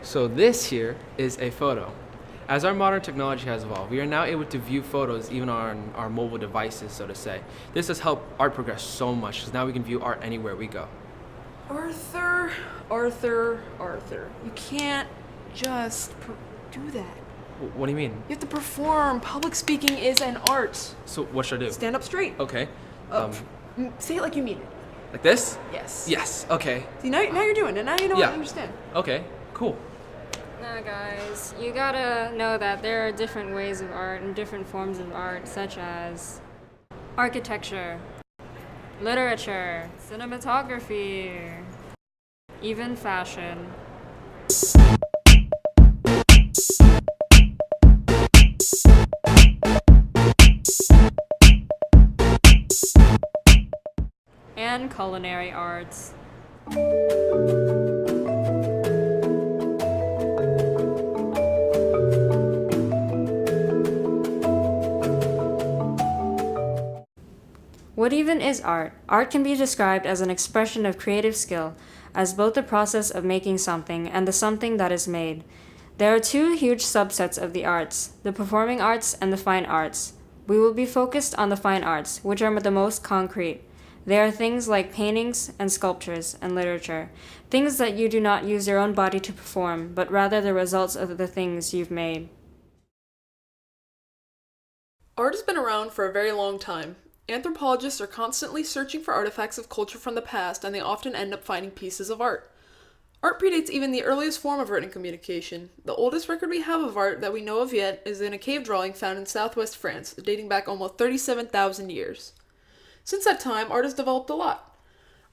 So this here is a photo. As our modern technology has evolved, we are now able to view photos even on our mobile devices, so to say. This has helped art progress so much because now we can view art anywhere we go. Arthur. You can't just do that. What do you mean? You have to perform. Public speaking is an art. So what should I do? Stand up straight. Okay. Say it like you mean it. Like this? Yes. Yes. Okay. See, now you're doing it. Now you know Yeah. I understand. Okay. Cool. Now, guys, you gotta know that there are different ways of art and different forms of art, such as architecture, literature, cinematography, even fashion. And culinary arts. What even is art? Art can be described as an expression of creative skill, as both the process of making something and the something that is made. There are two huge subsets of the arts, the performing arts and the fine arts. We will be focused on the fine arts, which are the most concrete. They are things like paintings and sculptures and literature, things that you do not use your own body to perform, but rather the results of the things you've made. Art has been around for a very long time. Anthropologists are constantly searching for artifacts of culture from the past, and they often end up finding pieces of art. Art predates even the earliest form of written communication. The oldest record we have of art that we know of yet is in a cave drawing found in southwest France, dating back almost 37,000 years. Since that time, art has developed a lot.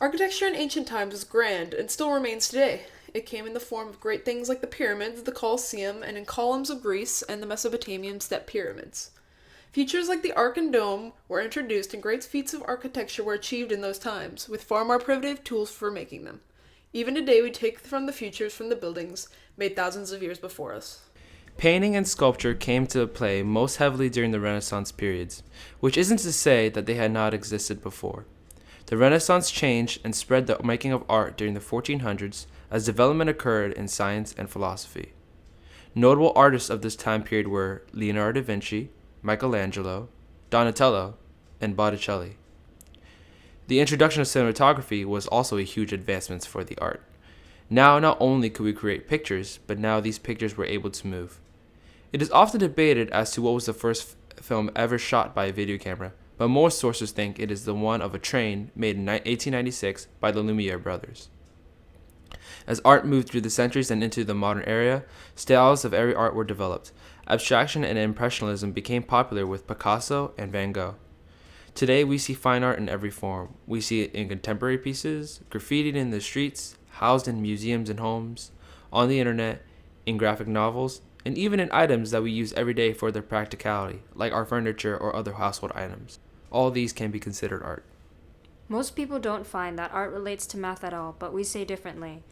Architecture in ancient times was grand and still remains today. It came in the form of great things like the pyramids, the Colosseum, and in columns of Greece and the Mesopotamian step pyramids. Features like the Arc and Dome were introduced, and great feats of architecture were achieved in those times, with far more primitive tools for making them. Even today, we take from the features from the buildings made thousands of years before us. Painting and sculpture came to play most heavily during the Renaissance periods, which isn't to say that they had not existed before. The Renaissance changed and spread the making of art during the 1400s as development occurred in science and philosophy. Notable artists of this time period were Leonardo da Vinci, Michelangelo, Donatello, and Botticelli. The introduction of cinematography was also a huge advancement for the art. Now, not only could we create pictures, but now these pictures were able to move. It is often debated as to what was the first film ever shot by a video camera, but most sources think it is the one of a train made in 1896 by the Lumiere brothers. As art moved through the centuries and into the modern era, styles of every art were developed. Abstraction and impressionism became popular with Picasso and Van Gogh. Today, we see fine art in every form. We see it in contemporary pieces, graffitied in the streets, housed in museums and homes, on the internet, in graphic novels, and even in items that we use every day for their practicality, like our furniture or other household items. All these can be considered art. Most people don't find that art relates to math at all, but we say differently.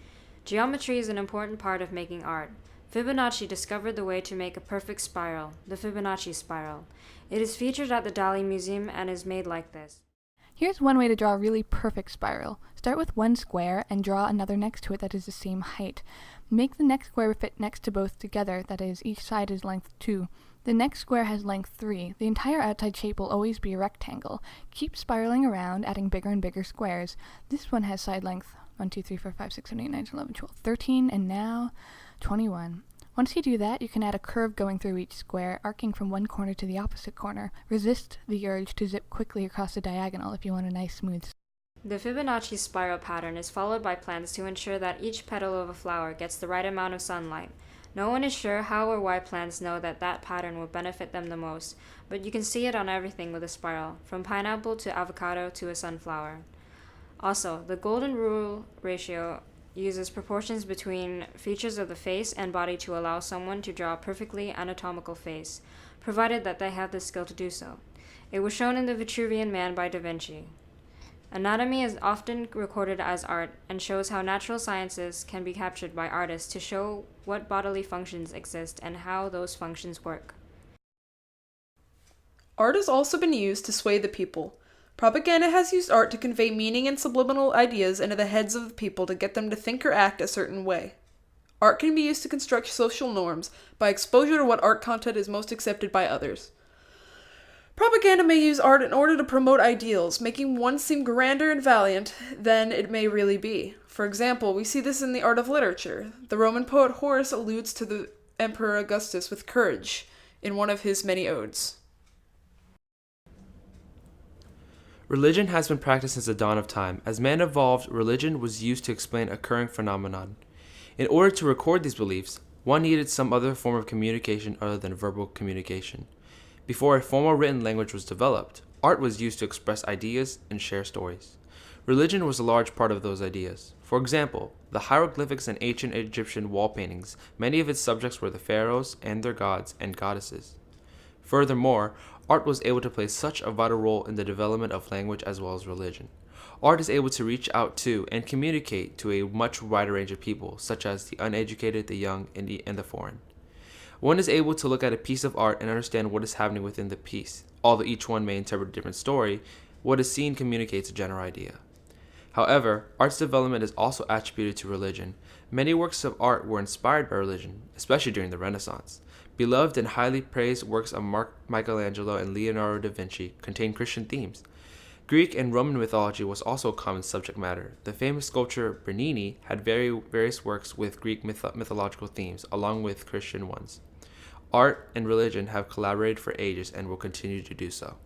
Geometry is an important part of making art. Fibonacci discovered the way to make a perfect spiral, the Fibonacci spiral. It is featured at the Dali Museum and is made like this. Here's one way to draw a really perfect spiral. Start with one square and draw another next to it that is the same height. Make the next square fit next to both together, that is, each side is length 2. The next square has length 3. The entire outside shape will always be a rectangle. Keep spiraling around, adding bigger and bigger squares. This one has side length 1, 2, 3, 4, 5, 6, 7, 8, 9, 10, 11, 12, 13, and now 21. Once you do that, you can add a curve going through each square, arcing from one corner to the opposite corner. Resist the urge to zip quickly across the diagonal if you want a nice smooth. The Fibonacci spiral pattern is followed by plants to ensure that each petal of a flower gets the right amount of sunlight. No one is sure how or why plants know that pattern will benefit them the most, but you can see it on everything with a spiral, from pineapple to avocado to a sunflower. Also, the golden rule ratio uses proportions between features of the face and body to allow someone to draw a perfectly anatomical face, provided that they have the skill to do so. It was shown in the Vitruvian Man by Da Vinci. Anatomy is often recorded as art and shows how natural sciences can be captured by artists to show what bodily functions exist and how those functions work. Art has also been used to sway the people. Propaganda has used art to convey meaning and subliminal ideas into the heads of the people to get them to think or act a certain way. Art can be used to construct social norms by exposure to what art content is most accepted by others. Propaganda may use art in order to promote ideals, making one seem grander and valiant than it may really be. For example, we see this in the art of literature. The Roman poet Horace alludes to the Emperor Augustus with courage in one of his many odes. Religion has been practiced since the dawn of time. As man evolved, religion was used to explain occurring phenomenon. In order to record these beliefs, one needed some other form of communication other than verbal communication. Before a formal written language was developed, art was used to express ideas and share stories. Religion was a large part of those ideas. For example, the hieroglyphics in ancient Egyptian wall paintings, many of its subjects were the pharaohs and their gods and goddesses. Furthermore, art was able to play such a vital role in the development of language as well as religion. Art is able to reach out to and communicate to a much wider range of people, such as the uneducated, the young, and the foreign. One is able to look at a piece of art and understand what is happening within the piece. Although each one may interpret a different story, what is seen communicates a general idea. However, art's development is also attributed to religion. Many works of art were inspired by religion, especially during the Renaissance. Beloved and highly praised works of Michelangelo and Leonardo da Vinci contain Christian themes. Greek and Roman mythology was also a common subject matter. The famous sculptor Bernini had various works with Greek mythological themes, along with Christian ones. Art and religion have collaborated for ages and will continue to do so.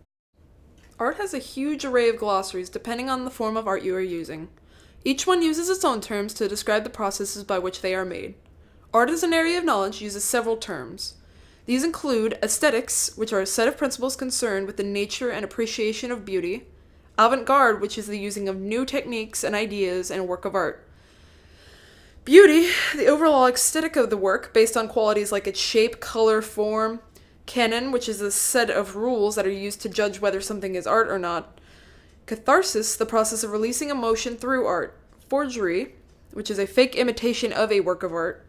Art has a huge array of glossaries depending on the form of art you are using. Each one uses its own terms to describe the processes by which they are made. Art as an area of knowledge uses several terms. These include aesthetics, which are a set of principles concerned with the nature and appreciation of beauty; avant-garde, which is the using of new techniques and ideas in a work of art; beauty, the overall aesthetic of the work based on qualities like its shape, color, form; canon, which is a set of rules that are used to judge whether something is art or not; catharsis, the process of releasing emotion through art; forgery, which is a fake imitation of a work of art;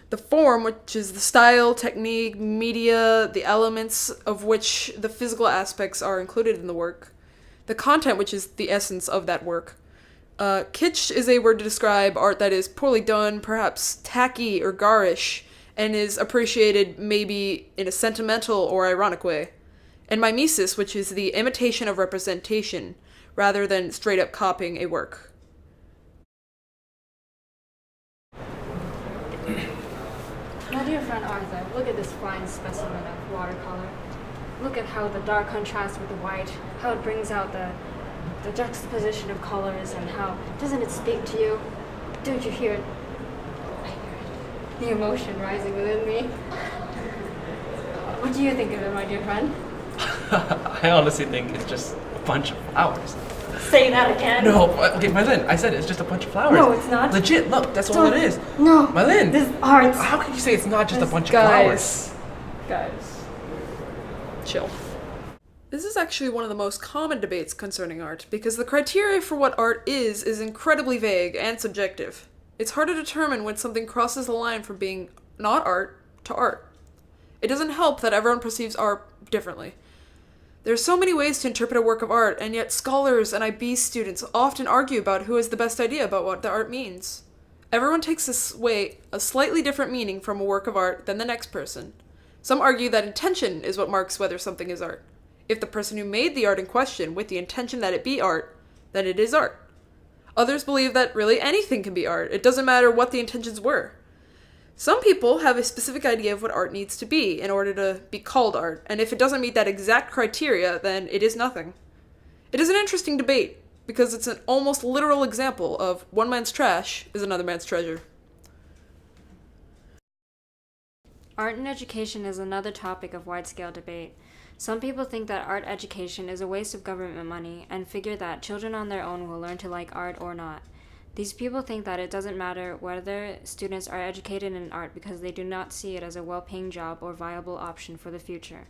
the form, which is the style, technique, media, the elements of which the physical aspects are included in the work; the content, which is the essence of that work. Kitsch is a word to describe art that is poorly done, perhaps tacky or garish, and is appreciated maybe in a sentimental or ironic way; and mimesis, which is the imitation of representation, rather than straight-up copying a work. My dear friend Arthur, look at this fine specimen of watercolor. Look at how the dark contrasts with the white, how it brings out the juxtaposition of colors, and how, doesn't it speak to you? Don't you hear it? I hear it. The emotion rising within me. What do you think of it, my dear friend? I honestly think it's just a bunch of flowers. Say that again. No, okay, Mylin, I said it's just a bunch of flowers. No, it's not. Legit, look, that's all it is. No. Mylin! This is art. How can you say it's not just a bunch of flowers? Guys, chill. This is actually one of the most common debates concerning art, because the criteria for what art is incredibly vague and subjective. It's hard to determine when something crosses the line from being not art to art. It doesn't help that everyone perceives art differently. There are so many ways to interpret a work of art, and yet scholars and IB students often argue about who has the best idea about what the art means. Everyone takes a slightly different meaning from a work of art than the next person. Some argue that intention is what marks whether something is art. If the person who made the art in question with the intention that it be art, then it is art. Others believe that really anything can be art. It doesn't matter what the intentions were. Some people have a specific idea of what art needs to be in order to be called art, and if it doesn't meet that exact criteria, then it is nothing. It is an interesting debate, because it's an almost literal example of one man's trash is another man's treasure. Art and education is another topic of wide-scale debate. Some people think that art education is a waste of government money and figure that children on their own will learn to like art or not. These people think that it doesn't matter whether students are educated in art because they do not see it as a well-paying job or viable option for the future.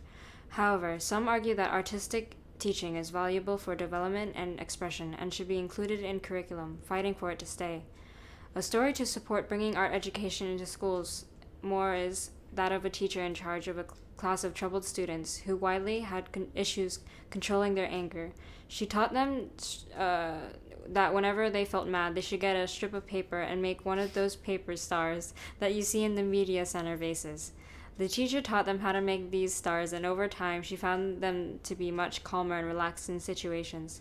However, some argue that artistic teaching is valuable for development and expression and should be included in curriculum, fighting for it to stay. A story to support bringing art education into schools more is that of a teacher in charge of a class of troubled students who widely had issues controlling their anger. She taught them that whenever they felt mad, they should get a strip of paper and make one of those paper stars that you see in the media center vases. The teacher taught them how to make these stars, and over time, she found them to be much calmer and relaxed in situations.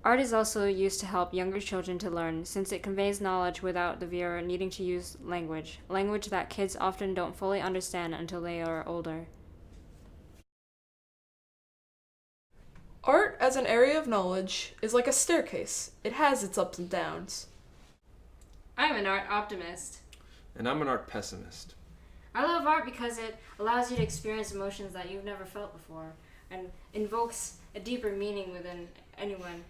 Art is also used to help younger children to learn, since it conveys knowledge without the viewer needing to use language that kids often don't fully understand until they are older. Art as an area of knowledge is like a staircase. It has its ups and downs. I'm an art optimist. And I'm an art pessimist. I love art because it allows you to experience emotions that you've never felt before and invokes a deeper meaning within anyone.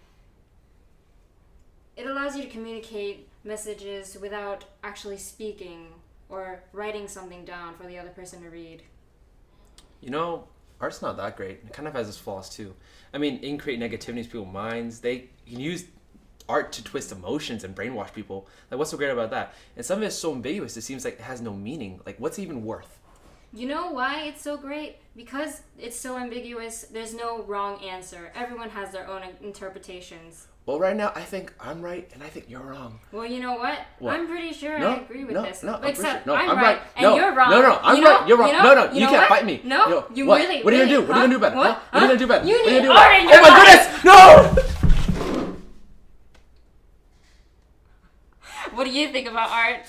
It allows you to communicate messages without actually speaking or writing something down for the other person to read. You know, art's not that great. It kind of has its flaws too. I mean, it can create negativity in people's minds. They can use art to twist emotions and brainwash people. Like, what's so great about that? And some of it's so ambiguous, it seems like it has no meaning. Like, what's it even worth? You know why it's so great? Because it's so ambiguous, there's no wrong answer. Everyone has their own interpretations. Well, right now, I think I'm right, and I think you're wrong. Well, you know what? What? I'm pretty sure No, I agree with this. No, I'm pretty Except sure. No, I'm right, and you're wrong. No, I'm right, you're wrong. No, you can't fight me. No, you what? really. What are you really, gonna do? What are you gonna do about it? What? Huh? What are you gonna do about it? You What are need gonna do art about it? in your Oh my life. goodness! No! What do you think about art?